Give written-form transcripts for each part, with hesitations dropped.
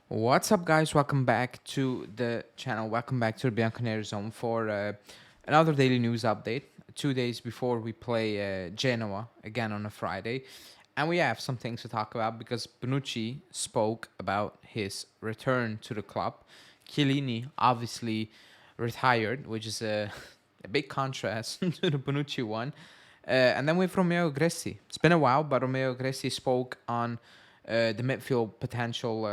What's up, guys? Welcome back to the channel. Welcome back to the Bianconeri Zone for another daily news update. 2 days before we play Genoa again on a Friday. And we have some things to talk about because Bonucci spoke about his return to the club. Chiellini obviously retired, which is a big contrast to the Bonucci one. And then we have Romeo Agresti. It's been a while, but Romeo Agresti spoke on the midfield potential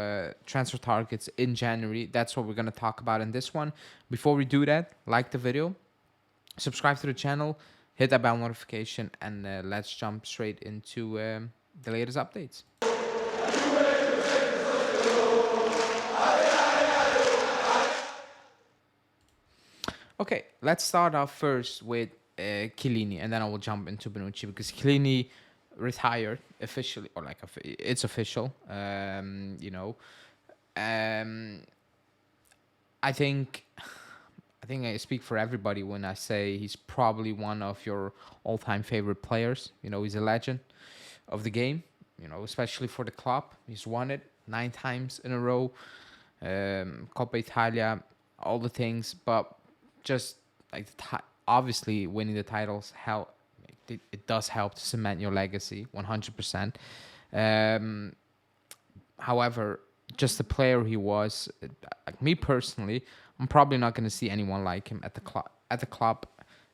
transfer targets in January. That's what we're going to talk about in this one. Before we do that, like the video, subscribe to the channel, hit that bell notification, and let's jump straight into the latest updates. Okay, let's start off first with Chiellini, and then I will jump into Bonucci because Chiellini retired officially, or like it's official. Um, I think I speak for everybody when I say he's probably one of your all-time favorite players. He's a legend of the game. Especially for the club, he's won it 9 times in a row. Coppa Italia, all the things, but just like obviously winning the titles help. It does help to cement your legacy 100%. However, just the player he was, like me personally, I'm probably not going to see anyone like him at the club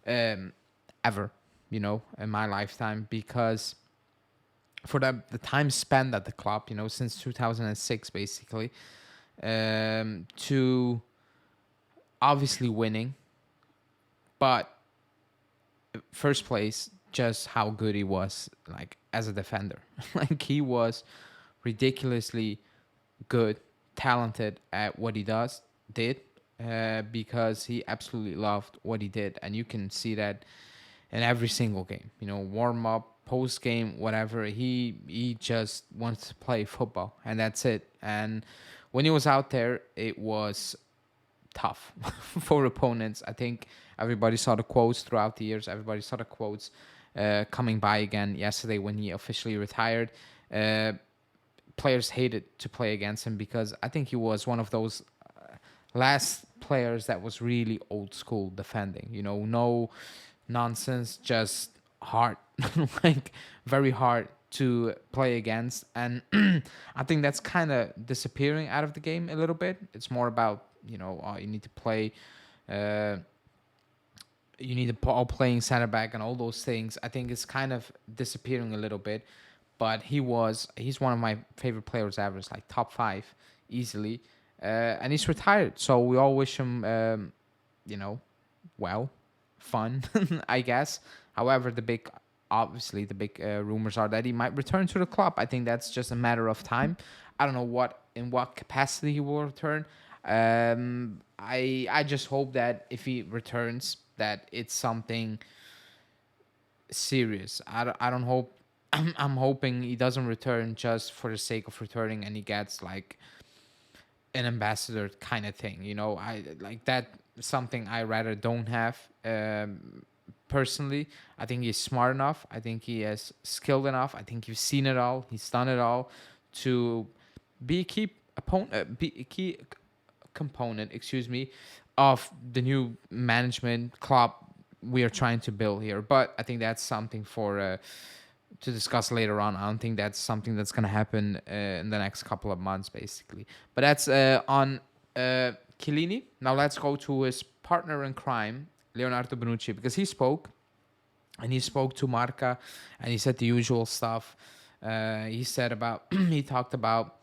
ever, in my lifetime, because for the time spent at the club, since 2006 basically, to obviously winning, but first place, just how good he was, like as a defender. Like he was ridiculously good, talented at what he did, because he absolutely loved what he did, and you can see that in every single game. Warm up, post game, whatever. He just wants to play football, and that's it. And when he was out there, it was tough for opponents. I think everybody saw the quotes throughout the years. Everybody saw the quotes coming by again yesterday when he officially retired. Players hated to play against him because I think he was one of those last players that was really old school defending. No nonsense, just hard, like very hard to play against. And I think that's kind of disappearing out of the game a little bit. It's more about you need to play. You need to all playing center back and all those things. I think it's kind of disappearing a little bit. But he's one of my favorite players ever. It's like top 5 easily, and he's retired. So we all wish him, well, fun, I guess. However, obviously the big rumors are that he might return to the club. I think that's just a matter of time. I don't know in what capacity he will return. I just hope that if he returns, that it's something serious. I don't hope. I'm hoping he doesn't return just for the sake of returning, and he gets like an ambassador kind of thing. I like that. Something I rather don't have. Personally, I think he's smart enough. I think he is skilled enough. I think he's seen it all. He's done it all to be a key component, excuse me, of the new management club we are trying to build here. But I think that's something for to discuss later on. I don't think that's something that's going to happen in the next couple of months, basically. But that's on Chiellini. Now let's go to his partner in crime, Leonardo Bonucci, because he spoke, and he spoke to Marca, and he said the usual stuff. He said about, he talked about,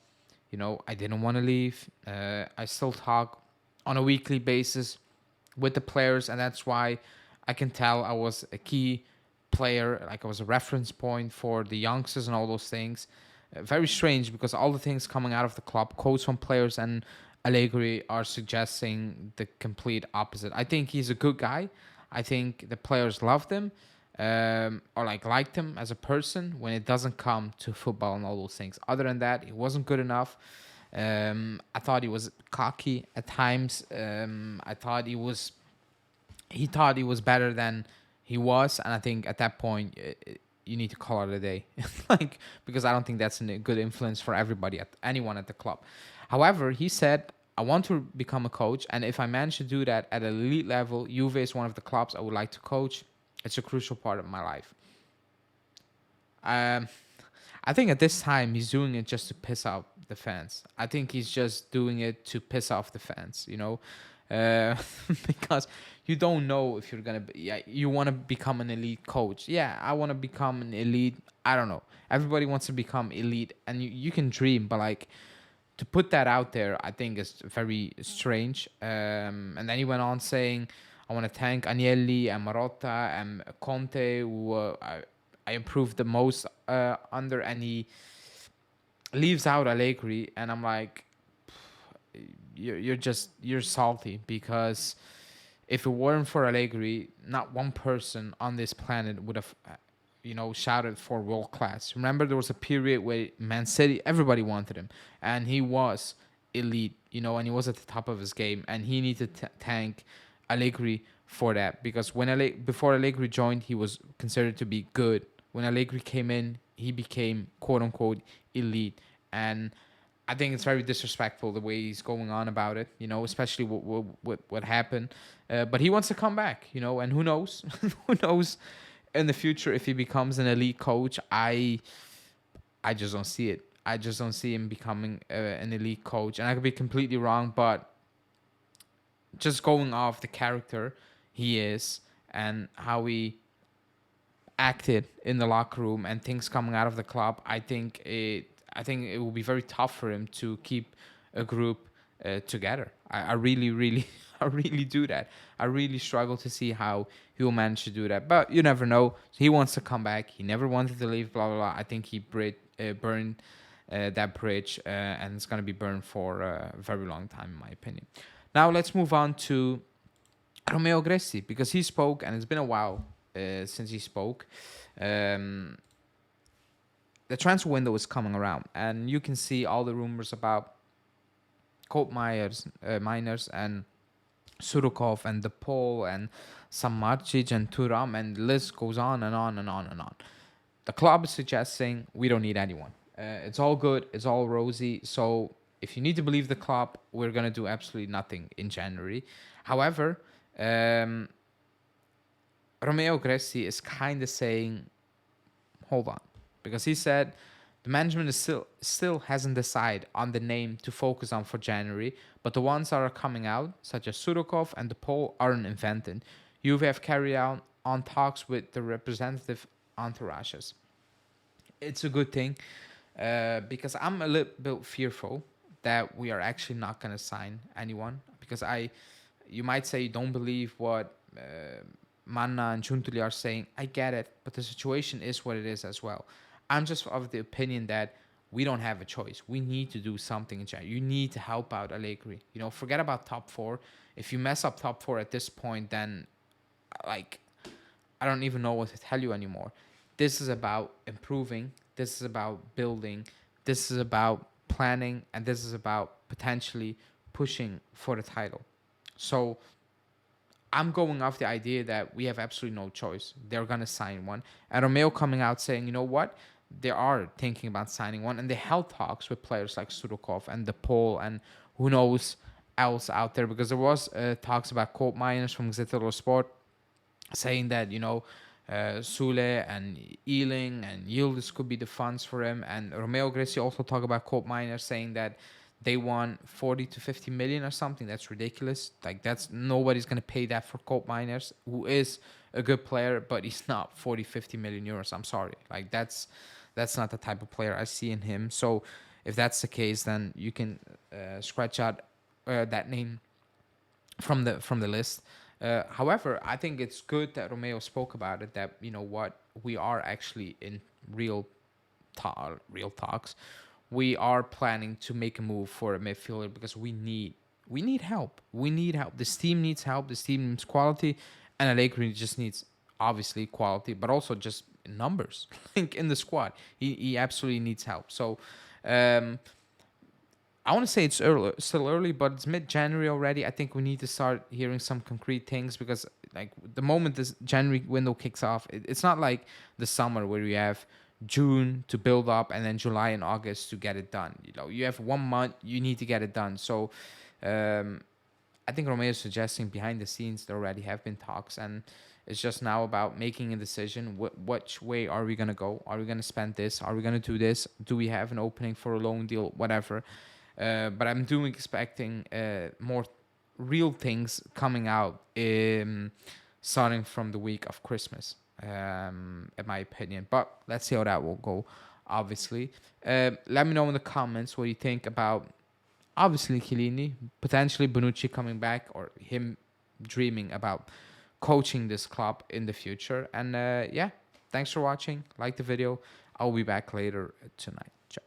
I didn't want to leave. I still talk on a weekly basis with the players, and that's why I can tell I was a key player, like I was a reference point for the youngsters and all those things. Very strange because all the things coming out of the club, quotes from players and Allegri, are suggesting the complete opposite. I think he's a good guy. I think the players loved him, or like liked him as a person when it doesn't come to football and all those things. Other than that, he wasn't good enough. I thought he was cocky at times. I thought he thought he was better than he was, and I think at that point you need to call it a day. Like, because I don't think that's a good influence for everybody, at anyone at the club. However, he said, I want to become a coach, and if I manage to do that at an elite level, Juve is one of the clubs I would like to coach. It's a crucial part of my life. Um, I think at this time he's doing it just to piss off the fans. I think he's just doing it to piss off the fans, because you don't know if you're gonna. Yeah, you want to become an elite coach. Yeah, I want to become an elite. I don't know. Everybody wants to become elite, and you can dream, but like, to put that out there, I think is very strange. And then he went on saying, I want to thank Agnelli and Marotta and Conte, who I improved the most under, and he leaves out Allegri. And I'm like, you're salty, because if it weren't for Allegri, not one person on this planet would have shouted for world class. Remember, there was a period where Man City, everybody wanted him, and he was elite, and he was at the top of his game, and he needed to thank Allegri for that, because before Allegri joined, he was considered to be good. When Allegri came in, he became quote unquote elite, and I think it's very disrespectful the way he's going on about it, especially what happened. But he wants to come back, and who knows, who knows in the future if he becomes an elite coach. I just don't see it. I just don't see him becoming an elite coach, and I could be completely wrong, but just going off the character he is and how he acted in the locker room and things coming out of the club, I think it will be very tough for him to keep a group together. I really, really, I really do that. I really struggle to see how he will manage to do that. But you never know. He wants to come back. He never wanted to leave, blah, blah, blah. I think he burned that bridge, and it's going to be burned for a very long time, in my opinion. Now let's move on to Romeo Agresti, because he spoke, and it's been a while since he spoke. The transfer window is coming around, and you can see all the rumors about Miners and Surukov and DePaul and Samardzic and Turam, and the list goes on and on and on and on. The club is suggesting we don't need anyone. It's all good. It's all rosy. So if you need to believe the club, we're going to do absolutely nothing in January. However, Romeo Agresti is kind of saying, hold on. Because he said the management is still hasn't decided on the name to focus on for January, but the ones that are coming out, such as Surukov and DePaul, aren't invented. You have carried out on talks with the representative entourages. It's a good thing, because I'm a little bit fearful that we are actually not going to sign anyone, because you might say you don't believe what Manna and Giuntoli are saying. I get it, but the situation is what it is as well. I'm just of the opinion that we don't have a choice. We need to do something in January. You need to help out Allegri. Forget about top four. If you mess up top four at this point, then I don't even know what to tell you anymore. This is about improving. This is about building. This is about planning, and this is about potentially pushing for the title. So I'm going off the idea that we have absolutely no choice. They're going to sign one. And Romeo coming out saying, you know what? They are thinking about signing one. And they held talks with players like Surukov and DePaul and who knows else out there. Because there was talks about Colt Miners from Zetero Sport saying that, Sule and Ealing and Yildiz could be the funds for him. And Romeo Agresti also talked about Colt Miners saying that they want 40 to 50 million or something. That's ridiculous. Nobody's going to pay that for Colt Miners, who is a good player, but he's not 40, 50 million euros. I'm sorry. That's not the type of player I see in him. So if that's the case, then you can scratch out that name from the list. However, I think it's good that Romeo spoke about it, that, we are actually in real talks. We are planning to make a move for a midfielder because we need help. We need help. This team needs help. This team needs quality, and Allegri just needs obviously quality, but also just numbers. In the squad, he absolutely needs help. So, I want to say it's still early, but it's mid-January already. I think we need to start hearing some concrete things because, Like the moment this January window kicks off, it's not like the summer where you have June to build up and then July and August to get it done. You know, you have 1 month, you need to get it done. So um, I think Romeo is suggesting behind the scenes there already have been talks, and it's just now about making a decision. Which way are we gonna go? Are we gonna spend this? Are we gonna do this? Do we have an opening for a loan deal? Whatever. But I'm doing expecting more real things coming out starting from the week of Christmas, in my opinion. But let's see how that will go. Obviously, let me know in the comments what you think about obviously Chiellini, potentially Bonucci coming back, or him dreaming about coaching this club in the future. And yeah, thanks for watching. Like the video. I'll be back later tonight. Ciao.